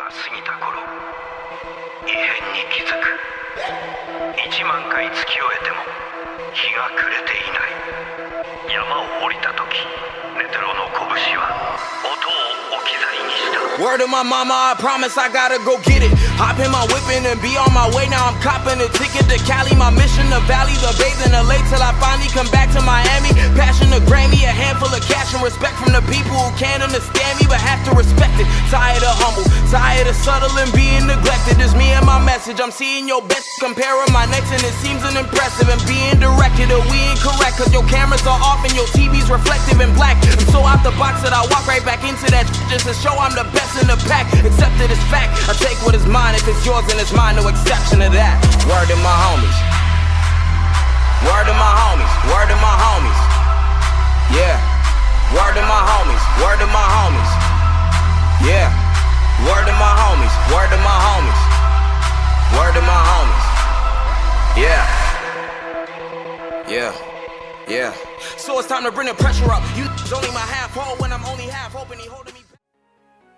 が過ぎた頃、異変に気づく。1万回突き終えても日が暮れていない。山を降りた時、ネテロの拳は音を置き去りにした。 Word to my mama, I promise I gotta go get it. Hop in my whippin' and be on my way. Now I'm copping a ticket to Cali. My mission to Valley, the bathe in LA till I finally come back to Miami. Passion to Grammy, a handful of cash and respect from the people who can't understand me but have to respect it. Tired of humble, tired of subtle and being neglected. Just me and my message. I'm seeing your best, comparing my next, and it seems unimpressive. And being directed, or we incorrect, cause your cameras are off and your TV's reflective and black. I'm so out the box that I walk right back into that just to show I'm the best in the pack. Accepted as fact, I take what is mine. If it's yours, then it's mine, no exception to that. Word to my homies. Word to my homies. Word to my homies. Yeah. Word to my homies. Word to my homies. Yeah. Word to my homies. Word to my homies. Word to my homies. Yeah. Yeah. Yeah. So it's time to bring the pressure up. You only my half hole when I'm only half hoping he holding me.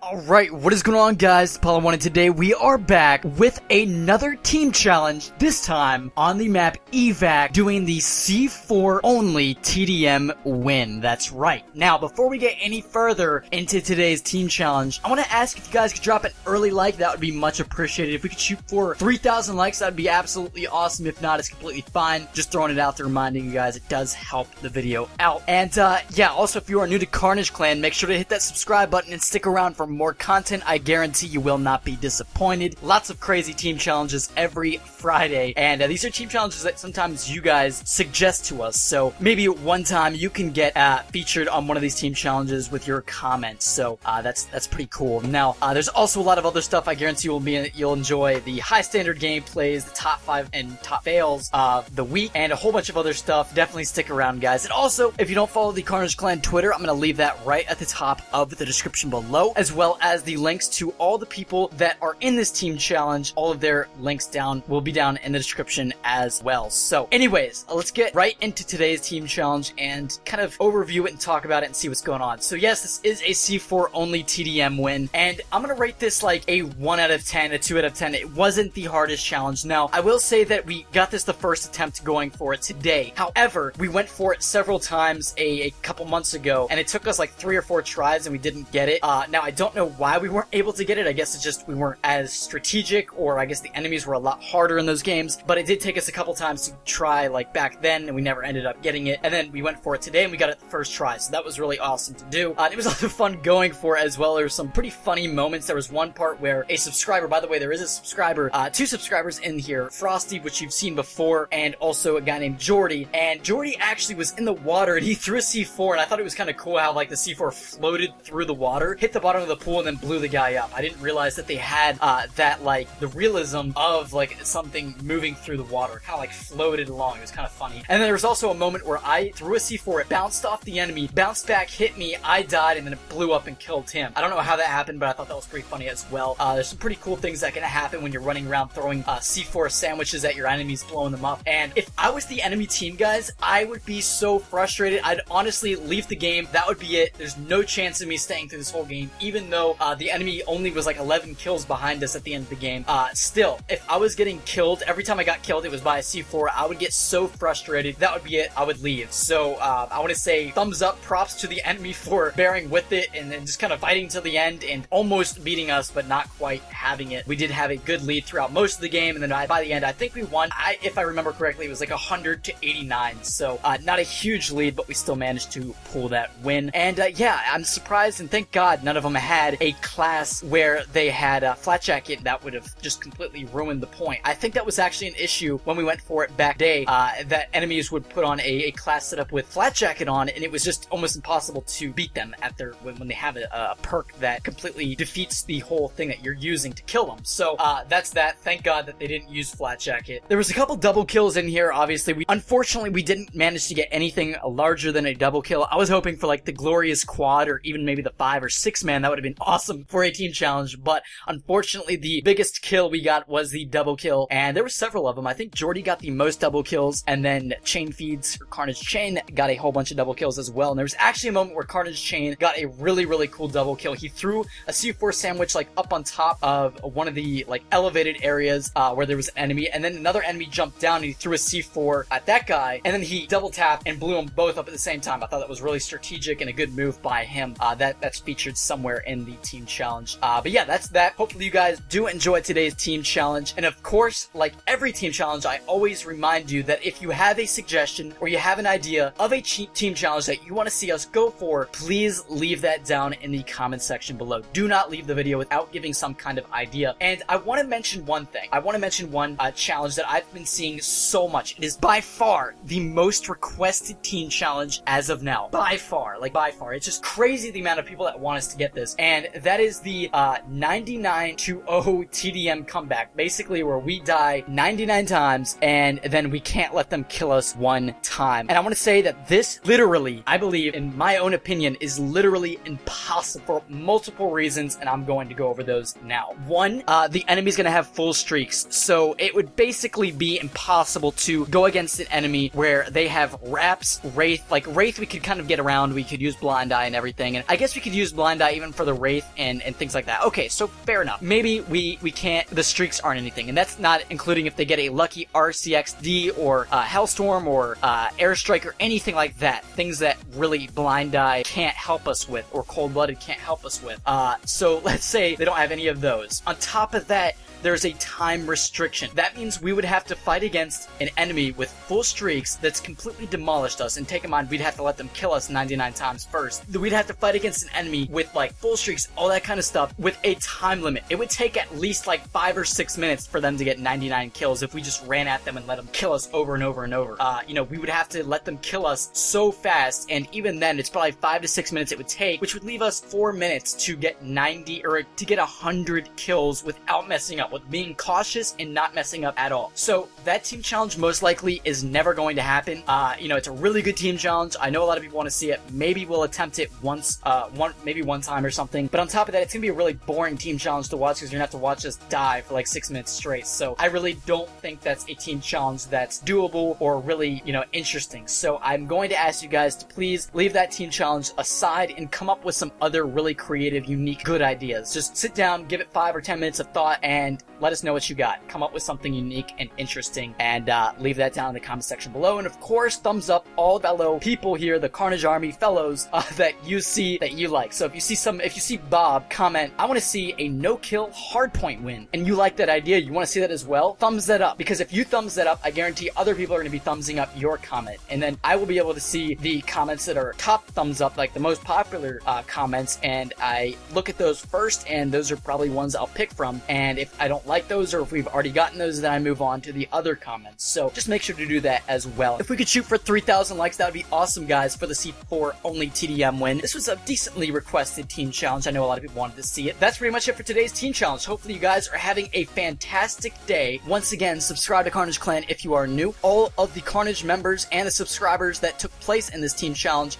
Alright, what is going on, guys? Apollo 1, and today we are back with another team challenge, this time on the map Evac, doing the C4 only TDM win. That's right. Now, before we get any further into today's team challenge, I want to ask if you guys could drop an early like. That would be much appreciated. If we could shoot for 3,000 likes, that would be absolutely awesome. If not, it's completely fine. Just throwing it out there, reminding you guys it does help the video out. And yeah, also if you are new to KARNAGE Clan, make sure to hit that subscribe button and stick around for more content. I guarantee you will not be disappointed. Lots of crazy team challenges every Friday, and these are team challenges that sometimes you guys suggest to us, so maybe one time you can get featured on one of these team challenges with your comments, so that's pretty cool. Now, there's also a lot of other stuff. I guarantee you'll enjoy the high standard gameplays, the top 5 and top fails of the week, and a whole bunch of other stuff. Definitely stick around, guys. And also, if you don't follow the KARNAGE Clan Twitter, I'm going to leave that right at the top of the description below, as well as the links to all the people that are in this team challenge. All of their links will be down in the description as well. So anyways, let's get right into today's team challenge and kind of overview it and talk about it and see what's going on. So yes, this is a C4 only TDM win, and I'm gonna rate this like a 1 out of 10, a 2 out of 10. It wasn't the hardest challenge. Now, I will say that we got this the first attempt going for it today. However, we went for it several times a couple months ago, and it took us like 3 or 4 tries and we didn't get it. Now, I don't know why we weren't able to get it. I guess it's just we weren't as strategic, or I guess the enemies were a lot harder in those games, but it did take us a couple times to try like back then, and we never ended up getting it. And then we went for it today and we got it the first try, so that was really awesome to do. It was a lot of fun going for it as well. There were some pretty funny moments. There was one part where a subscriber, by the way, there is a subscriber, 2 subscribers in here, Frosty, which you've seen before, and also a guy named Jordy, and Jordy actually was in the water and he threw a C4, and I thought it was kind of cool how like the C4 floated through the water, hit the bottom of the pool, and then blew the guy up. I didn't realize that they had that, like, the realism of like something moving through the water, kind of like floated along. It was kind of funny. And then there was also a moment where I threw a C4, it bounced off the enemy, bounced back, hit me, I died, and then it blew up and killed him. I don't know how that happened, but I thought that was pretty funny as well. There's some pretty cool things that can happen when you're running around throwing C4 sandwiches at your enemies, blowing them up. And if I was the enemy team, guys, I would be so frustrated. I'd honestly leave the game. That would be it. There's no chance of me staying through this whole game, even though the enemy only was like 11 kills behind us at the end of the game. Still, if I was getting killed, every time I got killed, it was by a C4, I would get so frustrated. That would be it. I would leave. So, I want to say thumbs up, props to the enemy for bearing with it and then just kind of fighting till the end and almost beating us, but not quite having it. We did have a good lead throughout most of the game, and then by the end, I think we won. If I remember correctly, it was like 100 to 89. So, not a huge lead, but we still managed to pull that win. And, yeah, I'm surprised, and thank God none of them had a class where they had a flat jacket. That would have just completely ruined the point. I think that was actually an issue when we went for it back day, that enemies would put on a class setup with flat jacket on, and it was just almost impossible to beat them at their when they have a perk that completely defeats the whole thing that you're using. to kill them. So that's that. Thank God that they didn't use Flat Jacket. There was a couple double kills in here. Obviously, unfortunately we didn't manage to get anything larger than a double kill. I was hoping for like the glorious quad or even maybe the 5 or 6 man. That would have been awesome for a team challenge, but unfortunately the biggest kill we got was the double kill, and there were several of them. I think Jordy got the most double kills, and then Chain Feeds or Carnage Chain got a whole bunch of double kills as well. And there was actually a moment where Carnage Chain got a really cool double kill. He threw a C4 sandwich like up on top of one of the like elevated areas where there was an enemy, and then another enemy jumped down and he threw a C4 at that guy, and then he double tapped and blew them both up at the same time. I thought that was really strategic and a good move by him. That's featured somewhere in the team challenge. But yeah, that's that. Hopefully you guys do enjoy today's team challenge. And of course, like every team challenge, I always remind you that if you have a suggestion or you have an idea of a team challenge that you want to see us go for, please leave that down in the comment section below. Do not leave the video without giving some kind of idea. And I want to mention one thing. I want to mention one challenge that I've been seeing so much. It is by far the most requested team challenge as of now. By far. Like by far. It's just crazy the amount of people that want us to get this. And that is the 99-0 TDM comeback. Basically where we die 99 times and then we can't let them kill us one time. And I want to say that this literally, I believe, in my own opinion, is literally impossible for multiple reasons, and I'm going to go over those now. One, the enemy's going to have full streaks, so it would basically be impossible to go against an enemy where they have Wraps, Wraith. Like Wraith we could kind of get around, we could use Blind Eye and everything, and I guess we could use Blind Eye even for the Wraith and things like that. Okay, so fair enough. Maybe we can't, the streaks aren't anything, and that's not including if they get a lucky RCXD or Hellstorm or Airstrike or anything like that. Things that really Blind Eye can't help us with, or Cold Blooded can't help us with. So let's say they don't have any of those. On top of that, there's a time restriction. That means we would have to fight against an enemy with full streaks that's completely demolished us, and take in mind we'd have to let them kill us 99 times first. We'd have to fight against an enemy with like full streaks, all that kind of stuff, with a time limit. It would take at least like 5 or 6 minutes for them to get 99 kills if we just ran at them and let them kill us over and over and over. You know, we would have to let them kill us so fast, and even then it's probably 5 to 6 minutes it would take, which would leave us 4 minutes to get 90 or to get 100 kills without messing up, with being cautious and not messing up at all. So that team challenge most likely is never going to happen. You know, it's a really good team challenge. I know a lot of people want to see it. Maybe we'll attempt it once, maybe one time or something. But on top of that, it's gonna be a really boring team challenge to watch because you're gonna have to watch us die for like 6 minutes straight. So I really don't think that's a team challenge that's doable or really, you know, interesting. So I'm going to ask you guys to please leave that team challenge aside and come up with some other really creative, unique, good ideas. Just sit down, give it 5 or 10 minutes of thought, and let us know what you got. Come up with something unique and interesting, and leave that down in the comment section below. And of course, thumbs up all fellow people here, the Carnage Army fellows that you see that you like. So if you see Bob comment, I want to see a no-kill hardpoint win, and you like that idea, you want to see that as well, thumbs that up. Because if you thumbs that up, I guarantee other people are going to be thumbsing up your comment, and then I will be able to see the comments that are top thumbs up, like the most popular comments, and I look at those first, and those are probably ones I'll pick from. And if I don't like those, or if we've already gotten those, then I move on to the other comments. So just make sure to do that as well. If we could shoot for 3,000 likes, that would be awesome, guys, for the C4 only TDM win. This was a decently requested team challenge. I know a lot of people wanted to see it. That's pretty much it for today's team challenge. Hopefully you guys are having a fantastic day. Once again, subscribe to Carnage Clan if you are new. All of the Carnage members and the subscribers that took place in this team challenge,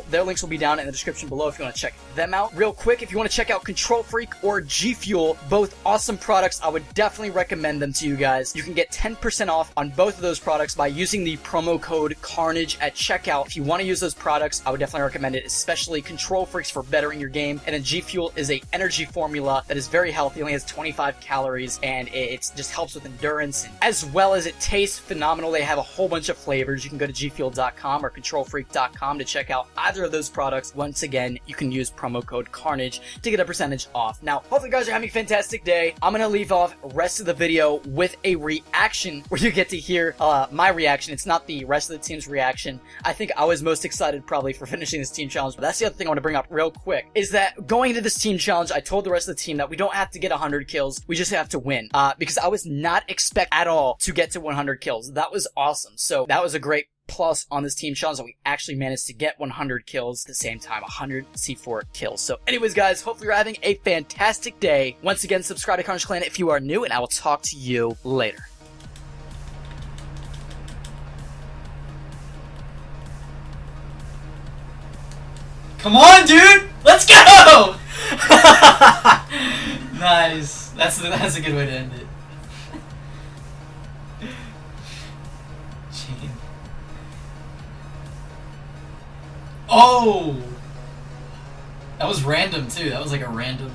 their links will be down in the description below if you want to check them out. Real quick, if you want to check out Control Freak or G Fuel, both awesome products, I would definitely recommend them to you guys. You can get 10% off on both of those products by using the promo code KARNAGE at checkout. If you want to use those products, I would definitely recommend it, especially Control Freaks for bettering your game. And then G Fuel is a energy formula that is very healthy, only has 25 calories, and it just helps with endurance, and as well as it tastes phenomenal. They have a whole bunch of flavors. You can go to gfuel.com or controlfreak.com to check out either of those products. Once again, you can use promo code KARNAGE to get a percentage off. Now, hopefully you guys are having a fantastic day. I'm gonna leave off the rest of the video with a reaction where you get to hear my reaction. It's not the rest of the team's reaction. I think I was most excited probably for finishing this team challenge, but that's the other thing I want to bring up real quick, is that going into this team challenge, I told the rest of the team that we don't have to get 100 kills, we just have to win, because I was not expecting at all to get to 100 kills. That was awesome. So that was a great plus on this team challenge that we actually managed to get 100 kills at the same time, 100 C4 kills. So anyways, guys, hopefully you're having a fantastic day. Once again, subscribe to KARNAGE Clan if you are new, and I will talk to you later. Come on, dude! Let's go! Nice. That's a good way to end it. Chain. Oh! That was random too. That was like a random